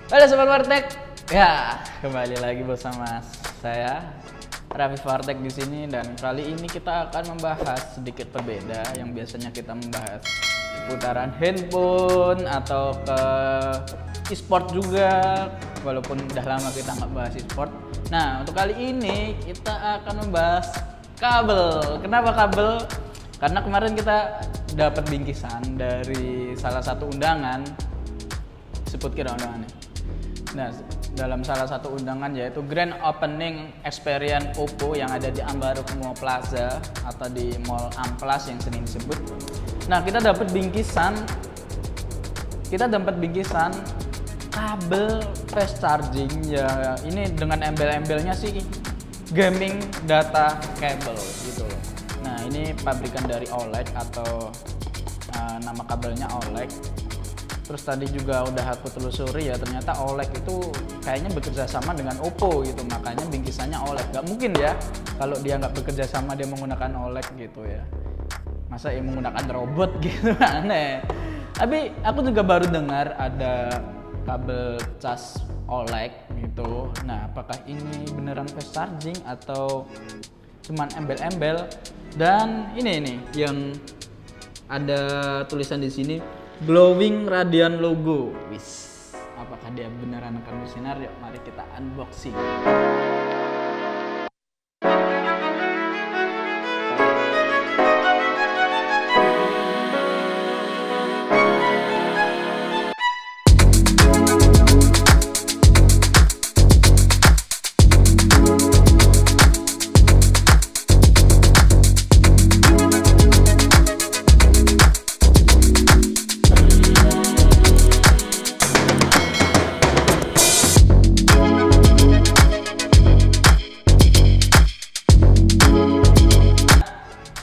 Halo Sobat Warteg, ya kembali lagi bersama saya Raffi Warteg di sini, dan kali ini kita akan membahas sedikit berbeda. Yang biasanya kita membahas putaran handphone atau ke e-sport juga, walaupun udah lama kita nggak bahas e-sport. Nah, untuk kali ini kita akan membahas kabel. Kenapa kabel? Karena kemarin kita dapat bingkisan dari salah satu undangan, sebut kira undangannya. Nah, dalam salah satu undangan yaitu Grand Opening Experience Oppo yang ada di Ambaruk Mall Plaza atau di Mall Amplas yang sering disebut. Nah, kita dapat bingkisan kabel fast charging ya. Ini dengan embel-embelnya sih gaming data cable gitu loh. Nah, ini pabrikan dari OLED atau nama kabelnya OLED. Terus tadi juga udah aku telusuri ya, ternyata OLED itu kayaknya bekerja sama dengan Oppo gitu, makanya bingkisannya OLED. Gak mungkin ya kalau dia nggak bekerja sama dia menggunakan OLED gitu ya. Masa ya menggunakan robot gitu, aneh. Tapi aku juga baru dengar ada kabel cas OLED gitu. Nah, apakah ini beneran fast charging atau cuman embel-embel? Dan ini yang ada tulisan di sini, glowing radian logo. Wis, apakah dia beneran akan bersinar? Yuk, mari kita unboxing.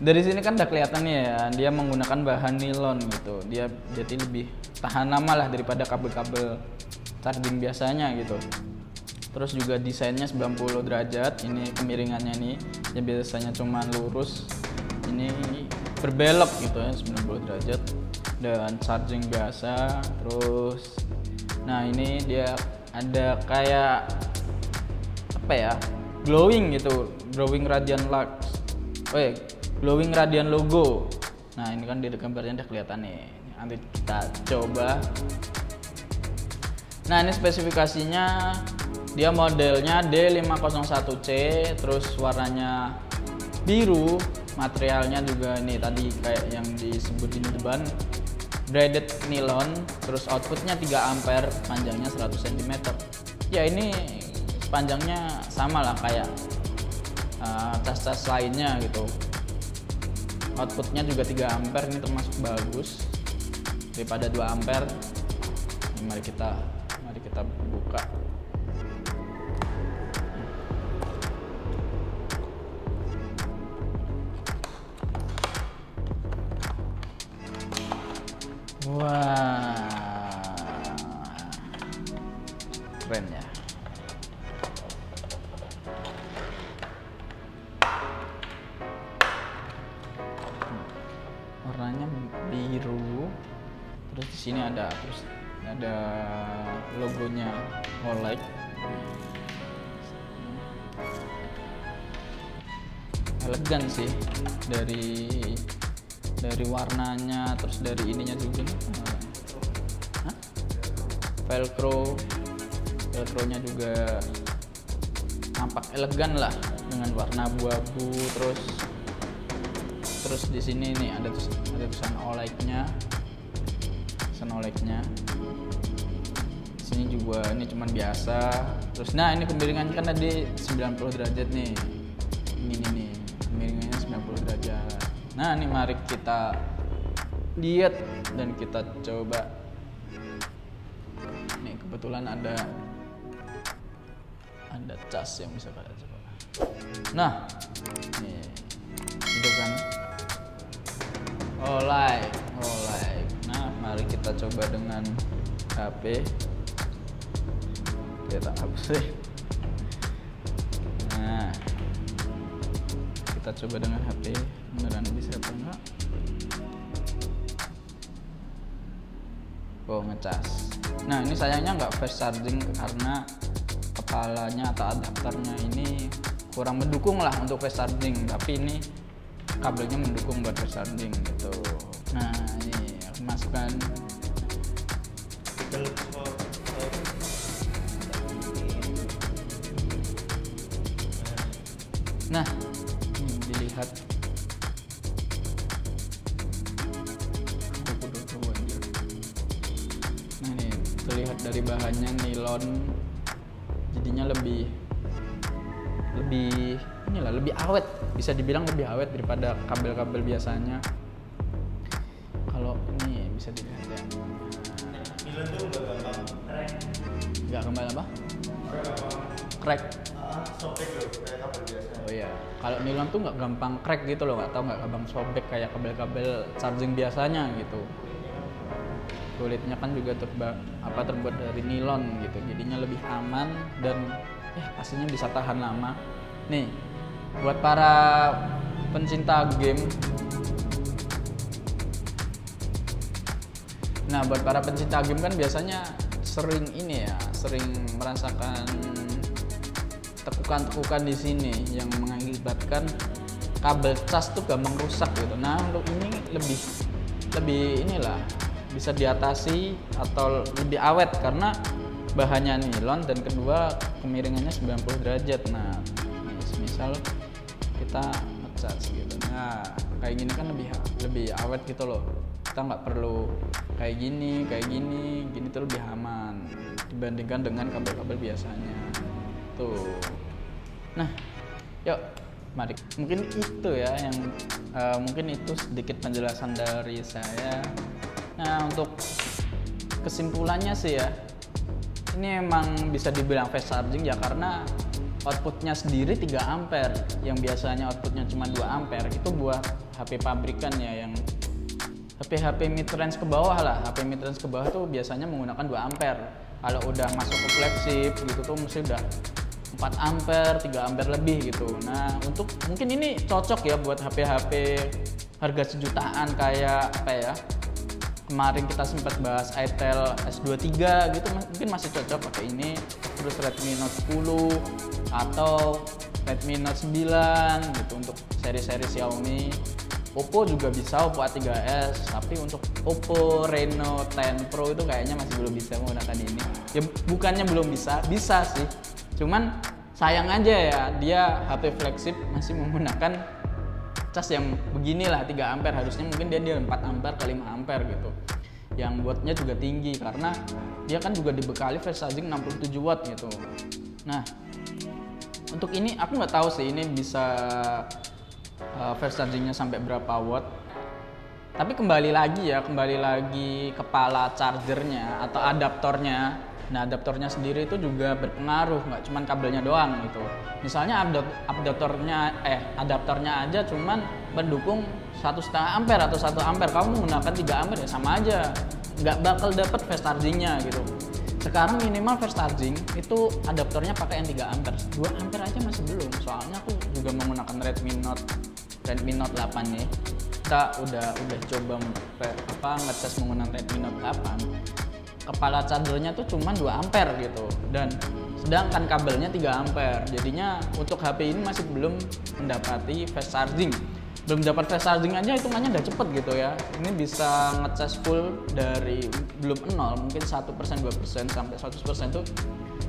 Dari sini kan udah kelihatan ya, dia menggunakan bahan nilon gitu. Dia jadi lebih tahan lama lah daripada kabel-kabel charging biasanya gitu. Terus juga desainnya 90 derajat. Ini kemiringannya nih, yang biasanya cuma lurus, ini berbelok gitu ya, 90 derajat. Dan charging biasa. Terus, nah ini dia ada kayak apa ya? Glowing gitu, glowing radian lux. Glowing radian logo. Nah, ini kan di gambarnya udah kelihatan nih. Nanti kita coba. Nah, ini spesifikasinya, dia modelnya D501C, terus warnanya biru, materialnya juga ini tadi kayak yang disebut di depan, braided nylon, terus outputnya 3 ampere, panjangnya 100 cm. Ya, ini panjangnya sama lah kayak cas-cas lainnya gitu. Outputnya juga 3 ampere, ini termasuk bagus daripada 2 ampere. Mari kita buka. Wah, keren ya. Warnanya biru, terus di sini ada logonya OLED. Elegan sih dari warnanya, terus dari ininya juga. Velcro-nya juga nampak elegan lah dengan warna abu-abu. Terus di sini nih ada tulisan OLED-nya. Di sini juga ini cuman biasa. Terus nah, ini kemiringannya kan tadi 90 derajat nih. Ini nih, kemiringannya 90 derajat. Nah, ini mari kita lihat dan kita coba. Nih kebetulan ada cas yang bisa kalian coba. Nah, nih itu kan OLED. Nah, mari kita coba dengan HP. Kita hapus deh. Nah, kita coba dengan HP, beneran bisa apa enggak? Go ngecas. Nah ini sayangnya nggak fast charging karena kepalanya atau adapternya ini kurang mendukung lah untuk fast charging, tapi ini kabelnya mendukung buat fast charging gitu. Nah ini aku masukkan. Nah ini dilihat. Nah ini terlihat dari bahannya nilon, jadinya lebih inilah, lebih awet, bisa dibilang lebih awet daripada kabel-kabel biasanya. Kalau ini bisa dilihat ya. Nilon tuh nggak gampang crack. Nggak gampang apa? Crack. Sobek loh, kayak kabel biasa. Oh iya, kalau nilon tuh nggak gampang crack gitu loh, nggak gampang sobek kayak kabel-kabel charging biasanya gitu. Kulitnya kan juga terbuat dari nilon gitu, jadinya lebih aman dan pastinya bisa tahan lama. Nih, buat para pencinta game. Nah, buat para pencinta game kan biasanya sering merasakan tekukan-tekukan di sini yang mengakibatkan kabel cas tuh gampang rusak gitu. Nah, untuk ini lebih bisa diatasi atau lebih awet karena bahannya nilon dan kedua kemiringannya 90 derajat. Nah, misal kita ngecas gitu. Nah, kayak gini kan lebih awet gitu loh. Kita nggak perlu kayak gini tuh lebih aman dibandingkan dengan kabel-kabel biasanya. Tuh. Nah, yuk mari. Mungkin itu ya yang mungkin itu sedikit penjelasan dari saya. Nah, untuk kesimpulannya sih ya, ini emang bisa dibilang fast charging ya karena outputnya sendiri 3 ampere yang biasanya outputnya cuma 2 ampere. Itu buat HP pabrikan ya, yang HP mid-range ke bawah lah. HP mid-range ke bawah tuh biasanya menggunakan 2 ampere. Kalau udah masuk ke flagship gitu tuh mesti udah 4 ampere, 3 ampere lebih gitu. Nah, untuk mungkin ini cocok ya buat HP harga sejutaan kayak apa ya? Kemarin kita sempat bahas Itel S23 gitu, mungkin masih cocok pakai ini. Terus Redmi Note 10 atau Redmi Note 9 gitu untuk seri-seri Xiaomi. Oppo juga bisa, Oppo A3s, tapi untuk Oppo Reno 10 Pro itu kayaknya masih belum bisa menggunakan ini. Ya bukannya belum bisa sih. Cuman sayang aja ya, dia HP flagship masih menggunakan cas yang beginilah 3 ampere, harusnya mungkin dia 4 ampere ke 5 ampere gitu. Yang wattnya juga tinggi karena dia kan juga dibekali fast charging 67 watt gitu. Nah, untuk ini aku nggak tahu sih ini bisa fast chargingnya sampai berapa watt. Tapi kembali lagi kepala chargernya atau adaptornya. Nah, adaptornya sendiri itu juga berpengaruh, nggak cuma kabelnya doang gitu. Misalnya adaptornya aja cuman mendukung 1,5 ampere atau 1 ampere, kamu menggunakan 3 ampere ya sama aja, nggak bakal dapet fast chargingnya gitu. Sekarang minimal fast charging itu adaptornya pakai yang 3 ampere, 2 ampere aja masih belum. Soalnya aku juga menggunakan Redmi Note 8 nih. Kita udah coba ngecas menggunakan Redmi Note 8. Kepala chargernya tuh cuma 2 ampere gitu, dan sedangkan kabelnya 3 ampere. Jadinya untuk HP ini masih belum mendapati fast charging. Belum dapat fast charging aja hitungannya udah cepet gitu ya. Ini bisa ngecas full dari belum 0, mungkin 1%, 2% sampai 100% tuh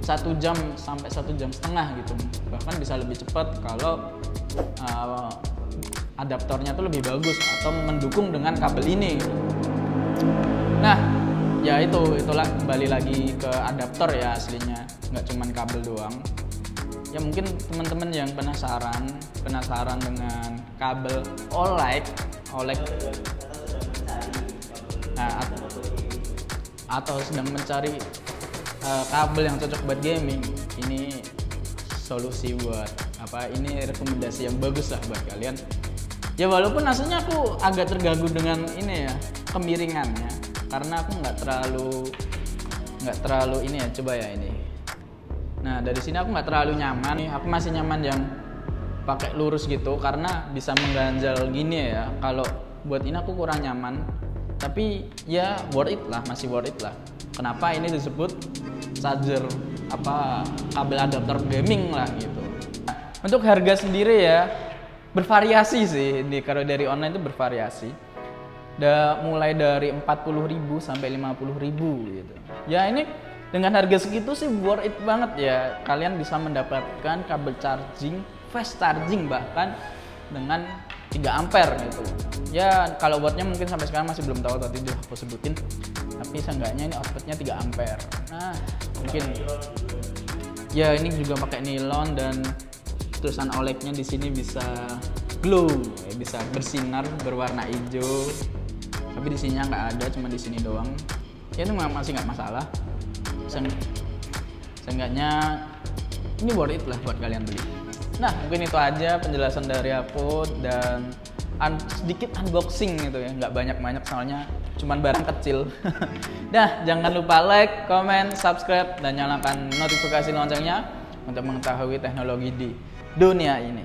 1 jam sampai 1 jam setengah gitu. Bahkan bisa lebih cepat kalau adaptornya tuh lebih bagus atau mendukung dengan kabel ini. Nah, ya itulah kembali lagi ke adaptor ya aslinya, nggak cuman kabel doang. Ya mungkin teman-teman yang penasaran dengan kabel OLED nah, atau sedang mencari kabel yang cocok buat gaming, ini solusi buat ini rekomendasi yang bagus lah buat kalian. Ya walaupun aslinya aku agak terganggu dengan ini ya, kemiringannya, karena aku nggak terlalu ini ya, coba ya ini. Nah, dari sini aku nggak terlalu nyaman. Aku masih nyaman yang pakai lurus gitu karena bisa mengganjal gini ya. Kalau buat ini aku kurang nyaman Tapi ya worth it lah, masih worth it lah. Kenapa ini disebut charger kabel adapter gaming lah gitu. Nah, untuk harga sendiri ya bervariasi sih, kalau dari online itu bervariasi. Mulai dari 40.000 sampai 50.000 gitu. Ya ini dengan harga segitu sih worth it banget ya. Kalian bisa mendapatkan kabel charging, fast charging bahkan dengan 3 ampere gitu. Ya kalau wattnya mungkin sampai sekarang masih belum tahu, tadi udah aku sebutin. Tapi seenggaknya ini outputnya 3 ampere. Nah mungkin ya ini juga pakai nilon dan tulisan OLED-nya di sini bisa glow, ya, bisa bersinar berwarna hijau. Tapi di sininya nggak ada, cuma di sini doang. Ya itu masih nggak masalah. Seenggaknya ini worth it lah buat kalian beli. Nah mungkin itu aja penjelasan dari aku dan sedikit unboxing gitu ya, nggak banyak-banyak soalnya cuman barang kecil. Nah jangan lupa like, comment, subscribe dan nyalakan notifikasi loncengnya untuk mengetahui teknologi di dunia ini.